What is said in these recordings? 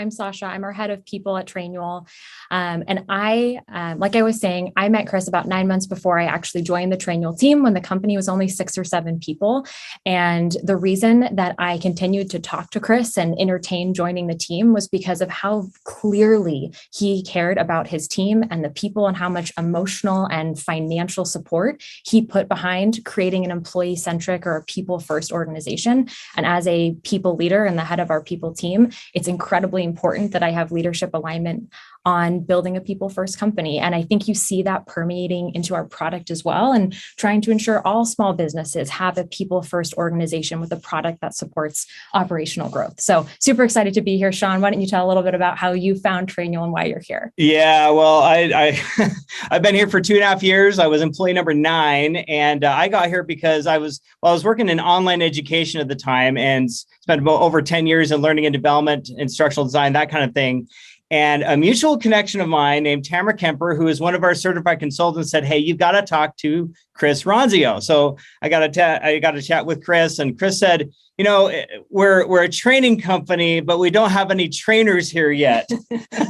I'm Sasha. I'm our head of people at Trainual. And like I was saying, I met Chris about 9 months before I actually joined the Trainual team when the company was only 6 or 7 people. And the reason that I continued to talk to Chris and entertain joining the team was because of how clearly he cared about his team and the people and how much emotional and financial support he put behind creating an employee-centric or a people-first organization. And as a people leader and the head of our people team, it's incredibly important that I have leadership alignment on building a people-first company. And I think you see that permeating into our product as well, and trying to ensure all small businesses have a people-first organization with a product that supports operational growth. So super excited to be here. Sean, why don't you tell a little bit about how you found Trainual and why you're here? Yeah, well, I've been here for 2.5 years. I was employee number 9, and I got here because I was working in online education at the time and spent about over 10 years in learning and development, instructional design, that kind of thing. And a mutual connection of mine named Tamara Kemper, who is one of our certified consultants, said, "Hey, you've got to talk to Chris Ronzio." So I got to chat with Chris, and Chris said, "You know, we're a training company, but we don't have any trainers here yet."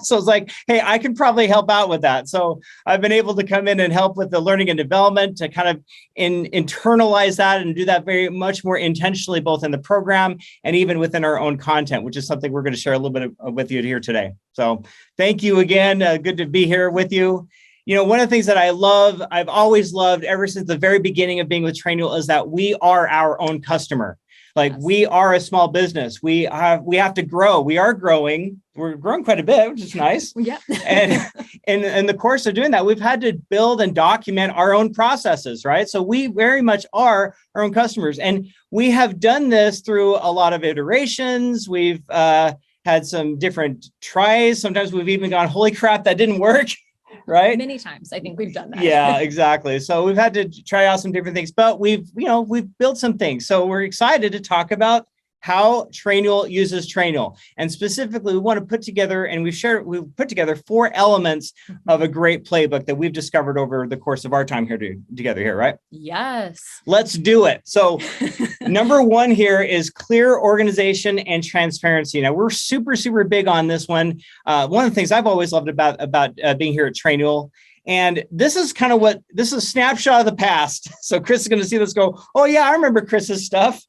So it's like, hey, I can probably help out with that. So I've been able to come in and help with the learning and development to kind of internalize that and do that very much more intentionally, both in the program and even within our own content, which is something we're going to share a little bit with you here today. So thank you again. Good to be here with you. You know, one of the things that I've always loved ever since the very beginning of being with Trainual is that we are our own customer. Like, yes, we are a small business. We have to grow. We are growing. We're growing quite a bit, which is nice. Yeah. And in the course of doing that, we've had to build and document our own processes, right? So we very much are our own customers. And we have done this through a lot of iterations. We've had some different tries. Sometimes we've even gone, holy crap, that didn't work. Right? Many times, I think we've done that. Yeah, exactly. So we've had to try out some different things, but we've built some things. So we're excited to talk about how Trainual uses Trainual. And specifically, we want to put together, and we've put together 4 elements of a great playbook that we've discovered over the course of our time here together here, right? Yes. Let's do it. So number 1 here is clear organization and transparency. Now, we're super, super big on this one. One of the things I've always loved about being here at Trainual, and this is a snapshot of the past. So Chris is going to see this go, oh yeah, I remember Chris's stuff.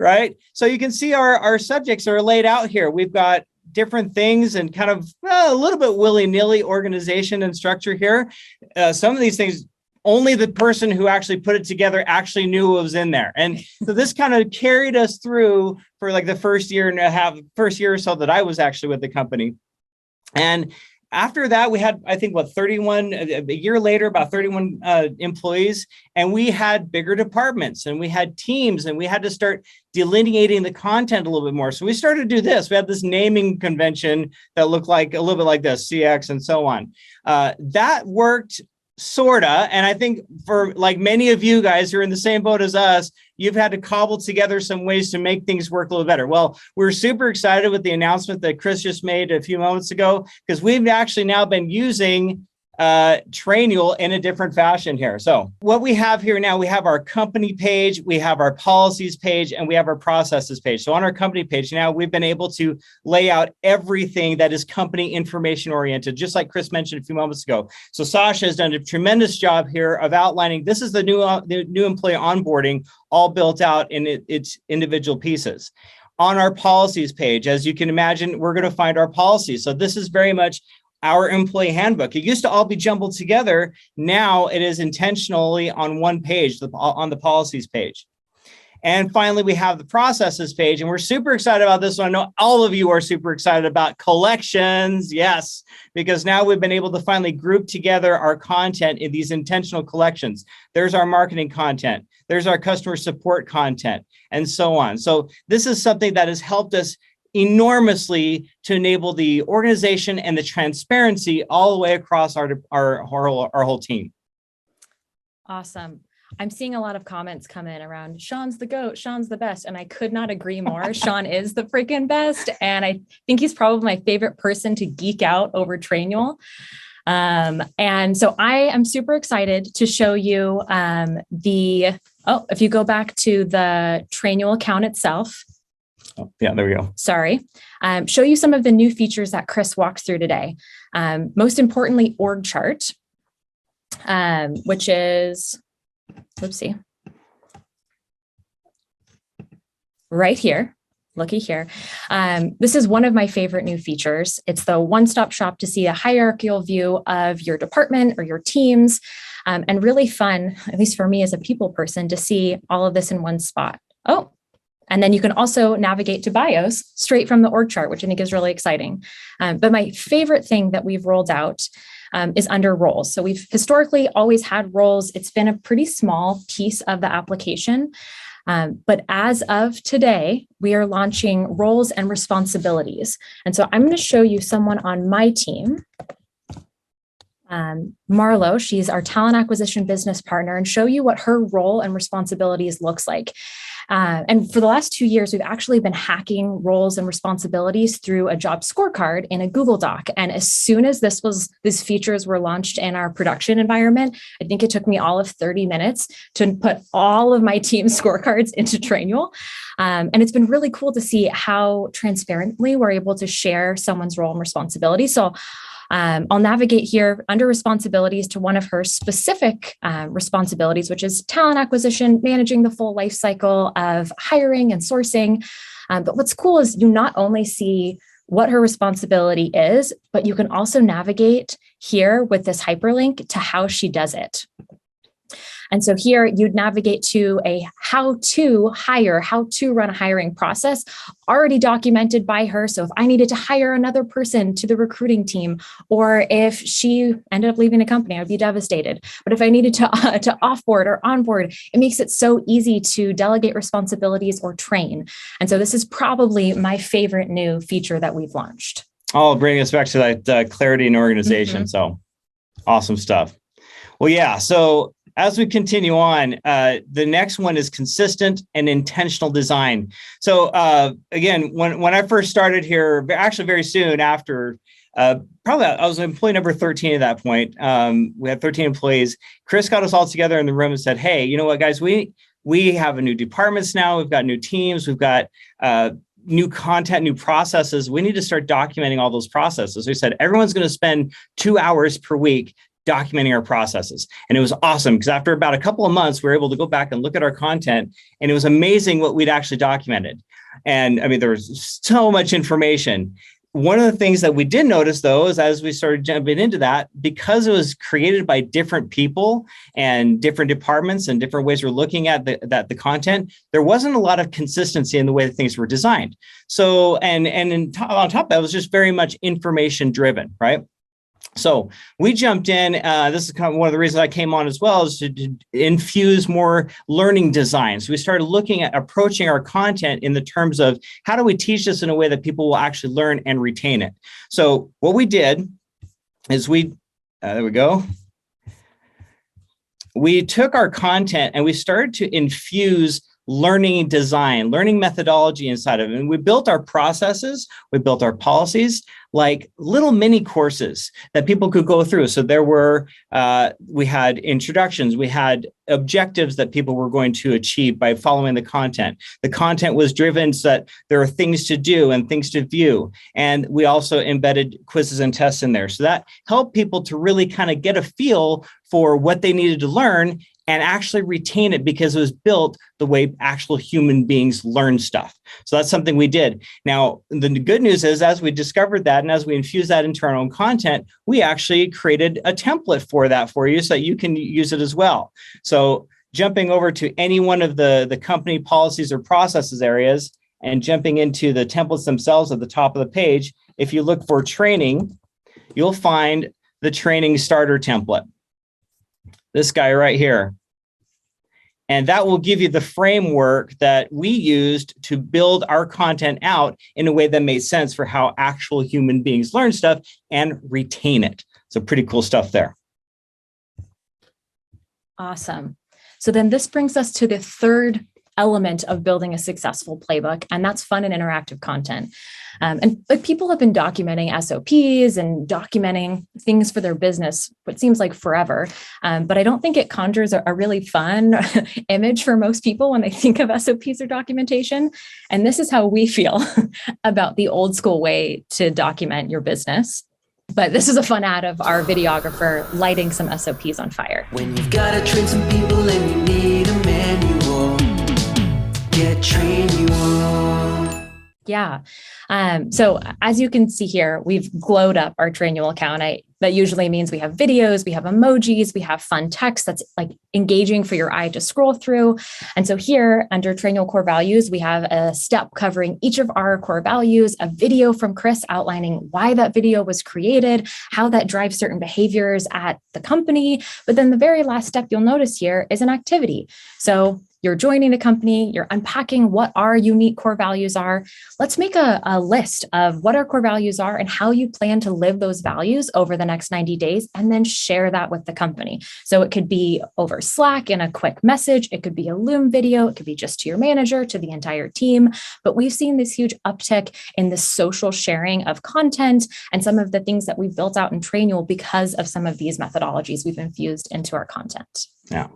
Right? So you can see our subjects are laid out here. We've got different things and kind of a little bit willy-nilly organization and structure here. Some of these things, only the person who actually put it together actually knew what was in there. And so this kind of carried us through for like the first year or so that I was actually with the company. And after that, we had, I think, 31, a year later, about 31 employees, and we had bigger departments and we had teams, and we had to start delineating the content a little bit more. So we started to do this. We had this naming convention that looked like a little bit like this, CX and so on. That worked sorta. And I think for like many of you guys who are in the same boat as us, you've had to cobble together some ways to make things work a little better. Well, we're super excited with the announcement that Chris just made a few moments ago, because we've actually now been using Trainual in a different fashion here. So what we have here now, we have our company page, we have our policies page, and we have our processes page. So on our company page now, we've been able to lay out everything that is company information oriented, just like Chris mentioned a few moments ago. So Sasha has done a tremendous job here of outlining, this is the new employee onboarding, all built out in its individual pieces. On our policies page, as you can imagine, we're going to find our policies. So this is very much our employee handbook. It used to all be jumbled together. Now it is intentionally on one page, on the policies page. And finally, we have the processes page, and we're super excited about this one. I know all of you are super excited about collections. Yes, because now we've been able to finally group together our content in these intentional collections. There's our marketing content. There's our customer support content, and so on. So this is something that has helped us enormously to enable the organization and the transparency all the way across our whole team. Awesome. I'm seeing a lot of comments come in around Sean's the GOAT, Sean's the best. And I could not agree more. Sean is the freaking best. And I think he's probably my favorite person to geek out over Trainual. And so I am super excited to show you if you go back to the Trainual account itself, Oh, yeah, there we go. Sorry. Show you some of the new features that Chris walked through today. Most importantly, org chart, which is, whoopsie, right here. Looky here. This is one of my favorite new features. It's the one-stop shop to see a hierarchical view of your department or your teams, and really fun, at least for me as a people person, to see all of this in one spot. Oh, and then you can also navigate to bios straight from the org chart, which I think is really exciting. But my favorite thing that we've rolled out is under roles. So we've historically always had roles. It's been a pretty small piece of the application. But as of today, we are launching roles and responsibilities. And so I'm going to show you someone on my team, Marlo. She's our talent acquisition business partner, and show you what her role and responsibilities looks like. And for the last 2 years, we've actually been hacking roles and responsibilities through a job scorecard in a Google Doc. And as soon as these features were launched in our production environment, I think it took me all of 30 minutes to put all of my team's scorecards into Trainual. And it's been really cool to see how transparently we're able to share someone's role and responsibility. So I'll navigate here under responsibilities to one of her specific responsibilities, which is talent acquisition, managing the full life cycle of hiring and sourcing. But what's cool is you not only see what her responsibility is, but you can also navigate here with this hyperlink to how she does it. And so here you'd navigate to a how to hire, how to run a hiring process already documented by her. So if I needed to hire another person to the recruiting team, or if she ended up leaving the company, I'd be devastated. But if I needed to offboard or onboard, it makes it so easy to delegate responsibilities or train. And so this is probably my favorite new feature that we've launched. Oh, bringing us back to that clarity in organization. So awesome stuff. Well, yeah. So as we continue on, the next one is consistent and intentional design. So again, when I first started here, actually very soon after, probably I was employee number 13 at that point. We had 13 employees. Chris got us all together in the room and said, hey, you know what, guys, we have a new departments now. We've got new teams. We've got new content, new processes. We need to start documenting all those processes. We said, everyone's going to spend 2 hours per week documenting our processes. And it was awesome because after about a couple of months, we were able to go back and look at our content, and it was amazing what we'd actually documented. And I mean, there was so much information. One of the things that we did notice, though, is as we started jumping into that, because it was created by different people and different departments and different ways we're looking at the content, there wasn't a lot of consistency in the way that things were designed. So, on top of that, it was just very much information driven, right? So we jumped in. This is kind of one of the reasons I came on as well, is to infuse more learning design. So we started looking at approaching our content in the terms of how do we teach this in a way that people will actually learn and retain it. So what we did is there we go. We took our content and we started to infuse learning design, learning methodology inside of it. And we built our processes, we built our policies like little mini courses that people could go through. So there were, we had introductions, we had objectives that people were going to achieve by following the content. The content was driven so that there are things to do and things to view. And we also embedded quizzes and tests in there. So that helped people to really kind of get a feel for what they needed to learn and actually retain it because it was built the way actual human beings learn stuff. So that's something we did. Now, the good news is, as we discovered that and as we infused that into our own content, we actually created a template for that for you so that you can use it as well. So jumping over to any one of the company policies or processes areas and jumping into the templates themselves at the top of the page, if you look for training, you'll find the training starter template. This guy right here. And that will give you the framework that we used to build our content out in a way that made sense for how actual human beings learn stuff and retain it. So pretty cool stuff there. Awesome. So then this brings us to the third element of building a successful playbook, and that's fun and interactive content. And like people have been documenting SOPs and documenting things for their business, what seems like forever. But I don't think it conjures a really fun image for most people when they think of SOPs or documentation. And this is how we feel about the old school way to document your business. But this is a fun ad of our videographer lighting some SOPs on fire. When you've got to train some people and you need a manual, get Trainual. Yeah. So as you can see here, we've glowed up our Trainual account. That usually means we have videos, we have emojis, we have fun text that's like engaging for your eye to scroll through. And so here under Trainual core values, we have a step covering each of our core values, a video from Chris outlining why that video was created, how that drives certain behaviors at the company. But then the very last step you'll notice here is an activity. So you're joining the company, you're unpacking what our unique core values are. Let's make a list of what our core values are and how you plan to live those values over the next 90 days, and then share that with the company. So it could be over Slack in a quick message. It could be a Loom video. It could be just to your manager, to the entire team. But we've seen this huge uptick in the social sharing of content and some of the things that we've built out in Trainual because of some of these methodologies we've infused into our content. Yeah.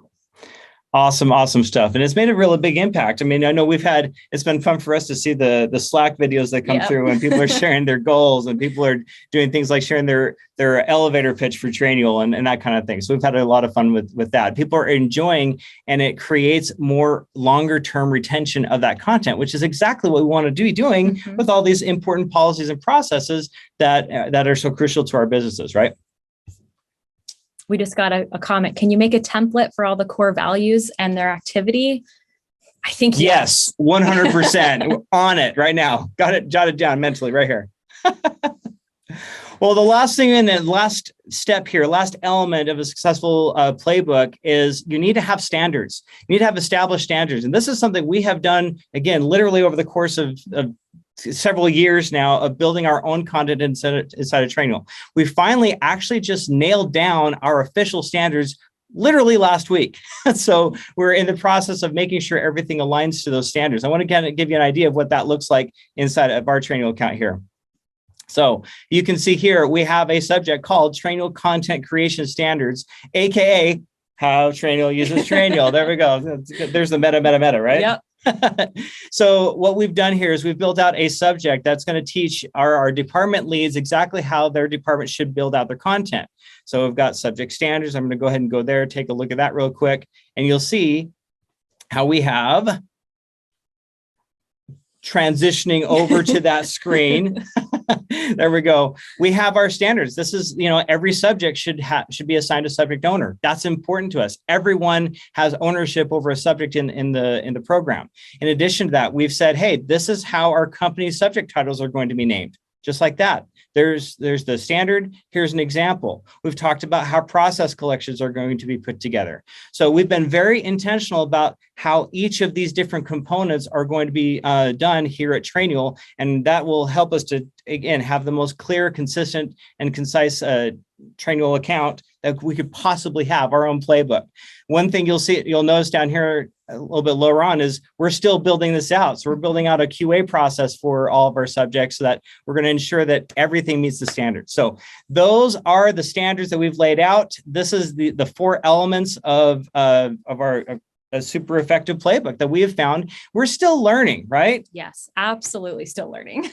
Awesome stuff. And it's made a really big impact. I mean, I know it's been fun for us to see the Slack videos that come through and people are sharing their goals and people are doing things like sharing their elevator pitch for Trainual and that kind of thing. So we've had a lot of fun with that. People are enjoying, and it creates more longer term retention of that content, which is exactly what we want to be doing with all these important policies and processes that are so crucial to our businesses, right? We just got a comment. Can you make a template for all the core values and their activity? I think yes, 100% on it right now. Got it jotted down mentally right here. Well, the last thing and the last step here, last element of a successful playbook is you need to have standards. You need to have established standards. And this is something we have done, again, literally over the course of several years now of building our own content inside of Trainual. We finally actually just nailed down our official standards literally last week. So we're in the process of making sure everything aligns to those standards. I want to kind of give you an idea of what that looks like inside of our Trainual account here. So you can see here, we have a subject called Trainual Content Creation Standards, AKA how Trainual uses Trainual. There we go. There's the meta, right? Yep. So what we've done here is we've built out a subject that's going to teach our department leads exactly how their department should build out their content. So we've got subject standards. I'm going to go ahead and go there, take a look at that real quick, and you'll see how we have transitioning over to that screen. There we go. We have our standards. This is, every subject should be assigned a subject owner. That's important to us. Everyone has ownership over a subject in the program. In addition to that, we've said, hey, this is how our company's subject titles are going to be named. Just like that. There's the standard. Here's an example. We've talked about how process collections are going to be put together. So we've been very intentional about how each of these different components are going to be done here at Trainual. And that will help us to, again, have the most clear, consistent, and concise Trainual account that we could possibly have, our own playbook. One thing you'll notice down here a little bit lower on is we're still building this out. So we're building out a QA process for all of our subjects so that we're going to ensure that everything meets the standards. So those are the standards that we've laid out. This is the four elements of our a super effective playbook that we have found. We're still learning, right? Yes, absolutely still learning.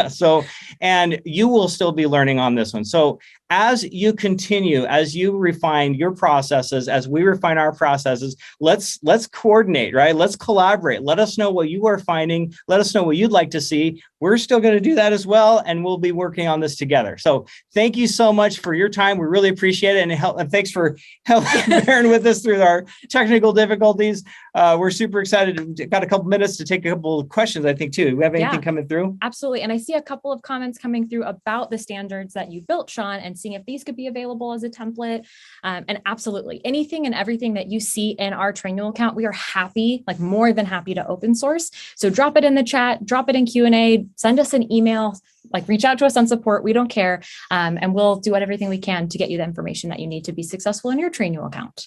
So, and you will still be learning on this one. So as you continue, as you refine your processes, as we refine our processes, let's coordinate, right? Let's collaborate. Let us know what you are finding. Let us know what you'd like to see. We're still going to do that as well. And we'll be working on this together. So thank you so much for your time. We really appreciate it. And thanks for bearing with us through our technical difficulties. We're super excited. We've got a couple minutes to take a couple of questions, I think, too. Do we have anything coming through? Absolutely. And I see a couple of comments coming through about the standards that you built, Sean, and seeing if these could be available as a template. And absolutely anything and everything that you see in our Trainual account, we are happy, like more than happy to open source. So drop it in the chat, drop it in Q&A, send us an email, like reach out to us on support. We don't care. And we'll do everything we can to get you the information that you need to be successful in your Trainual account.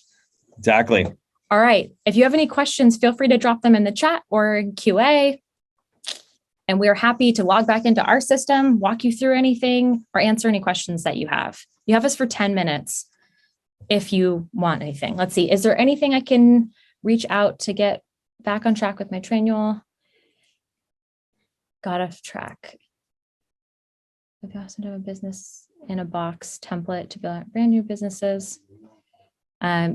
Exactly. All right. If you have any questions, feel free to drop them in the chat or in QA. And we're happy to log back into our system, walk you through anything, or answer any questions that you have. You have us for 10 minutes if you want anything. Let's see. Is there anything I can reach out to get back on track with my Trainual? Got off track. I've asked to have a business in a box template to build brand new businesses.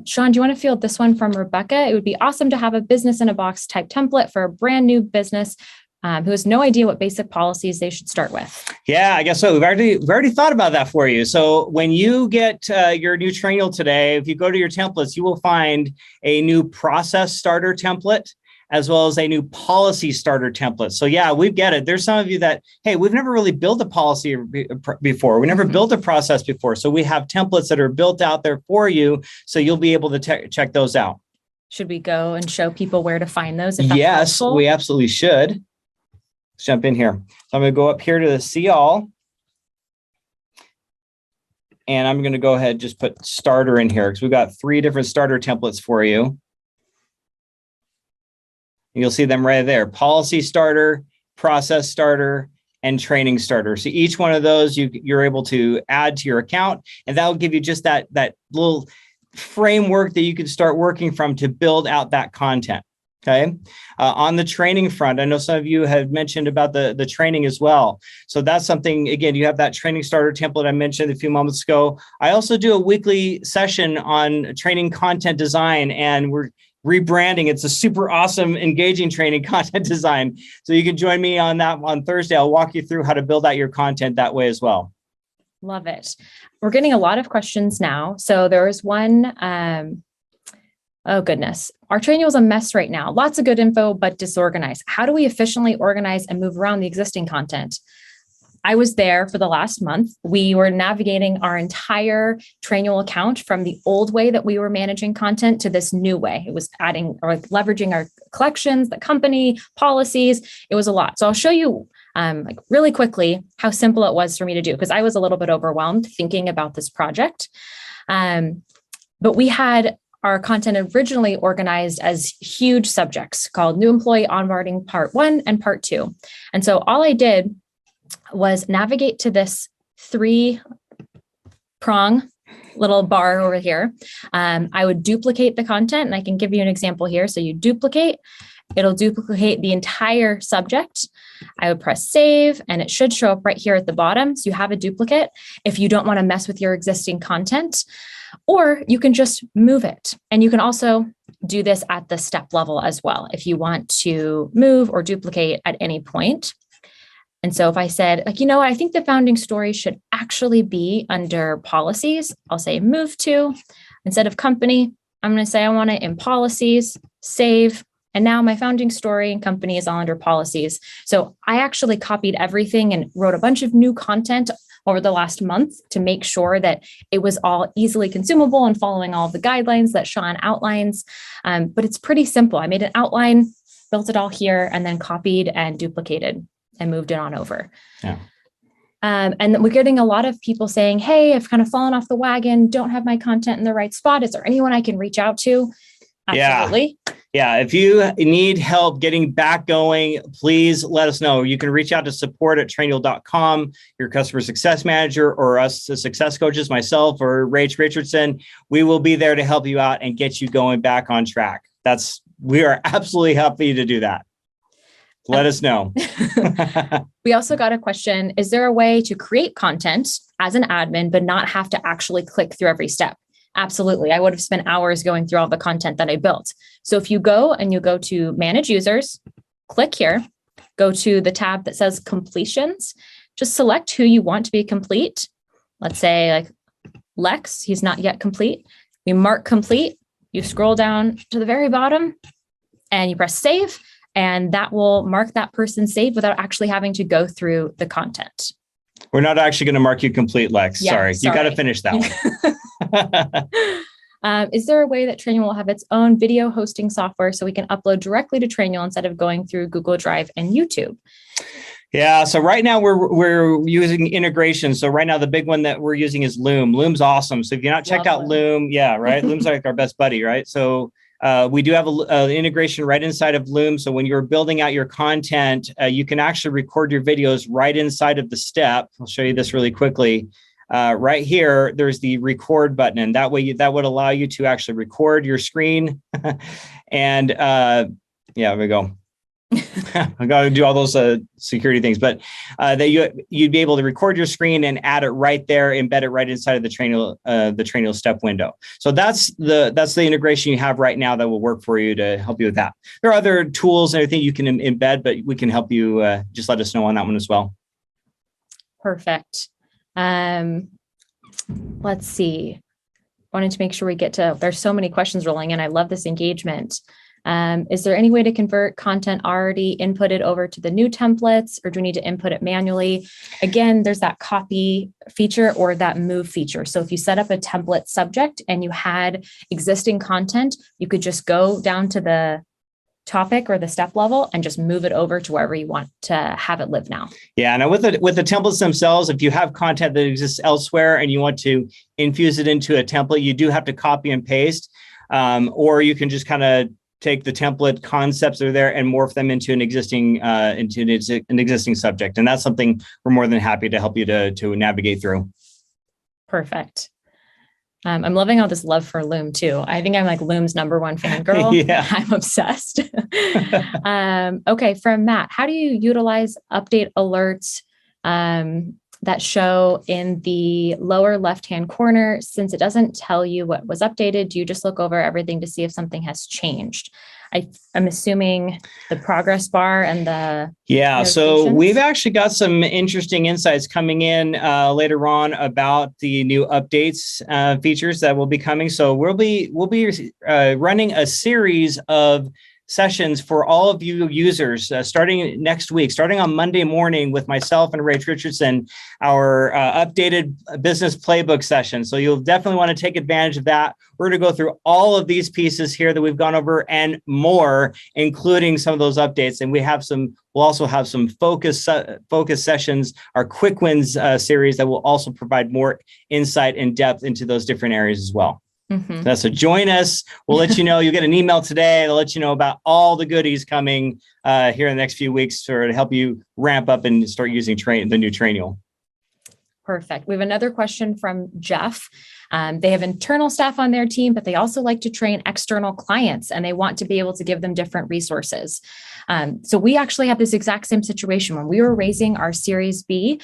Sean, do you want to field this one from Rebecca? It would be awesome to have a business in a box type template for a brand new business who has no idea what basic policies they should start with. Yeah, I guess so. We've already thought about that for you. So when you get your new Trainual today, if you go to your templates, you will find a new process starter template, as well as a new policy starter template. So yeah, we get it. There's some of you that, hey, we've never really built a policy before. We never built a process before. So we have templates that are built out there for you. So you'll be able to check those out. Should we go and show people where to find those? Yes, helpful? We absolutely should. Let's jump in here. So I'm going to go up here to the see all. And I'm going to go ahead and just put starter in here because we've got 3 different starter templates for you. You'll see them right there: policy starter, process starter, and training starter. So each one of those you're able to add to your account, and that will give you just that little framework that you can start working from to build out that content. Okay. On the training front, I know some of you have mentioned about the training as well. So that's something, again, you have that training starter template I mentioned a few moments ago. I also do a weekly session on training content design, and we're rebranding. It's a super awesome, engaging training content design. So you can join me on that on Thursday. I'll walk you through how to build out your content that way as well. Love it. We're getting a lot of questions now. So there was one, oh goodness, our Trainual is a mess right now. Lots of good info, but disorganized. How do we efficiently organize and move around the existing content? I was there for the last month. We were navigating our entire Trainual account from the old way that we were managing content to this new way. It was adding or leveraging our collections, the company policies. It was a lot. So I'll show you really quickly how simple it was for me to do, because I was a little bit overwhelmed thinking about this project. But we had our content originally organized as huge subjects called New Employee Onboarding Part 1 and Part 2. And so all I did was navigate to this 3-prong little bar over here. I would duplicate the content, and I can give you an example here. So you duplicate, it'll duplicate the entire subject. I would press save, and it should show up right here at the bottom. So you have a duplicate if you don't want to mess with your existing content, or you can just move it. And you can also do this at the step level as well, if you want to move or duplicate at any point. And so if I said, like, you know what, I think the founding story should actually be under policies, I'll say move to. Instead of company, I'm going to say I want it in policies, save. And now my founding story and company is all under policies. So I actually copied everything and wrote a bunch of new content over the last month to make sure that it was all easily consumable and following all of the guidelines that Sean outlines. But it's pretty simple. I made an outline, built it all here, and then copied and duplicated and moved it on over. Yeah. And we're getting a lot of people saying, hey, I've kind of fallen off the wagon, don't have my content in the right spot. Is there anyone I can reach out to? Absolutely. Yeah. If you need help getting back going, please let us know. You can reach out to support@trainual.com, your customer success manager, or us, the success coaches, myself or Rach Richardson. We will be there to help you out and get you going back on track. We are absolutely happy to do that. Let us know. We also got a question. Is there a way to create content as an admin, but not have to actually click through every step? Absolutely. I would have spent hours going through all the content that I built. So if you go to manage users, click here, go to the tab that says completions, just select who you want to be complete. Let's say like Lex, he's not yet complete. We mark complete. You scroll down to the very bottom and you press save. And that will mark that person saved without actually having to go through the content. We're not actually going to mark you complete, Lex. Yeah, sorry. You got to finish that one. Is there a way that Trainual will have its own video hosting software so we can upload directly to Trainual instead of going through Google Drive and YouTube? Yeah. So right now we're using integration. So right now the big one that we're using is Loom. Loom's awesome. So if you're not checked out Loom, yeah, right. Loom's like our best buddy, right? So We do have an integration right inside of Loom. So when you're building out your content, you can actually record your videos right inside of the step. I'll show you this really quickly. Right here, there's the record button, and that way that would allow you to actually record your screen. And yeah, there we go. I got to do all those security things, but that you'd be able to record your screen and add it right there, embed it right inside of the Trainual step window. So that's the integration you have right now that will work for you to help you with that. There are other tools and everything you can embed, but we can help you. Just let us know on that one as well. Perfect. Let's see. Wanted to make sure we get to, there's so many questions rolling in. I love this engagement. Is there any way to convert content already inputted over to the new templates, or do we need to input it manually? Again, there's that copy feature or that move feature. So if you set up a template subject and you had existing content, you could just go down to the topic or the step level and just move it over to wherever you want to have it live now. Yeah, and with the templates themselves, if you have content that exists elsewhere and you want to infuse it into a template, you do have to copy and paste, or you can just kind of take the template concepts that are there and morph them into an existing subject. And that's something we're more than happy to help you to navigate through. Perfect. I'm loving all this love for Loom too. I think I'm like Loom's #1 fangirl. Yeah. I'm obsessed. Okay, from Matt, how do you utilize update alerts that show in the lower left-hand corner? Since it doesn't tell you what was updated, do you just look over everything to see if something has changed? I'm assuming the progress bar and the so we've actually got some interesting insights coming in later on about the new updates features that will be coming. So we'll be running a series of sessions for all of you users starting next week, starting on Monday morning with myself and Rach Richardson, our updated business playbook session. So you'll definitely want to take advantage of that. We're going to go through all of these pieces here that we've gone over and more, including some of those updates. And we'll also have some focus sessions, our quick wins series that will also provide more insight and depth into those different areas as well. Mm-hmm. So join us. We'll let you know. You'll get an email today. They'll let you know about all the goodies coming here in the next few weeks to help you ramp up and start using the new Trainual. Perfect. We have another question from Jeff. They have internal staff on their team, but they also like to train external clients, and they want to be able to give them different resources. So we actually had this exact same situation when we were raising our Series B.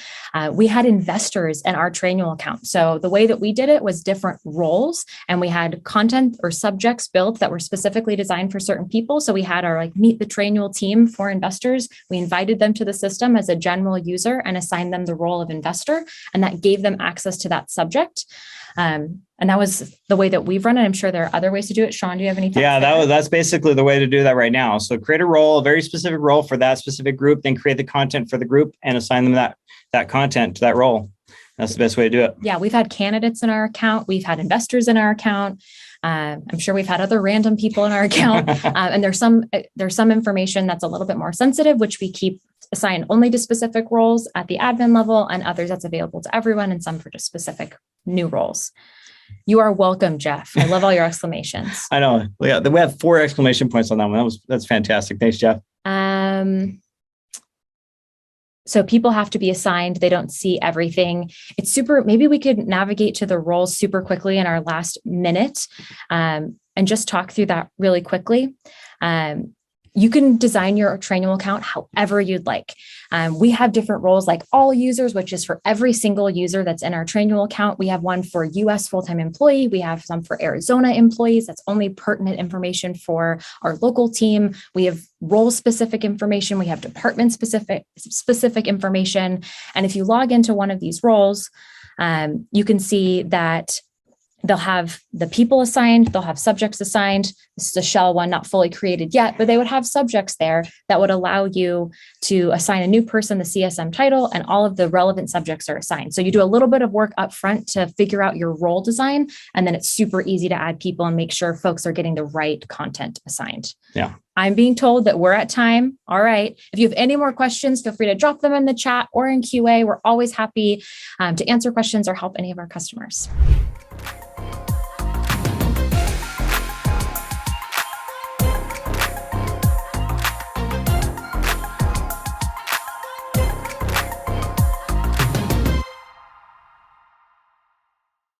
We had investors in our Trainual account. So the way that we did it was different roles, and we had content or subjects built that were specifically designed for certain people. So we had our meet the Trainual team for investors. We invited them to the system as a general user and assigned them the role of investor, and that gave them access to that subject. And that was the way that we've run it. I'm sure there are other ways to do it. Sean, do you have any thoughts? Yeah, that's basically the way to do that right now. So create a role, a very specific role for that specific group, then create the content for the group and assign them that content to that role. That's the best way to do it. Yeah, we've had candidates in our account. We've had investors in our account. I'm sure we've had other random people in our account. And there's some information that's a little bit more sensitive, which we keep assigned only to specific roles at the admin level, and others that's available to everyone, and some for just specific new roles. You are welcome, Jeff. I love all your exclamations. I know. Yeah, we have 4 exclamation points on that one. That's fantastic. Thanks, Jeff. So people have to be assigned. They don't see everything. It's super. Maybe we could navigate to the roles super quickly in our last minute and just talk through that really quickly. You can design your Trainual account however you'd like. We have different roles like all users, which is for every single user that's in our Trainual account. We have one for US full-time employee. We have some for Arizona employees. That's only pertinent information for our local team. We have role-specific information. We have department-specific information. And if you log into one of these roles, you can see that they'll have the people assigned, they'll have subjects assigned. This is a shell one, not fully created yet, but they would have subjects there that would allow you to assign a new person the CSM title, and all of the relevant subjects are assigned. So you do a little bit of work up front to figure out your role design, and then it's super easy to add people and make sure folks are getting the right content assigned. Yeah. I'm being told that we're at time. All right. If you have any more questions, feel free to drop them in the chat or in QA. We're always happy to answer questions or help any of our customers.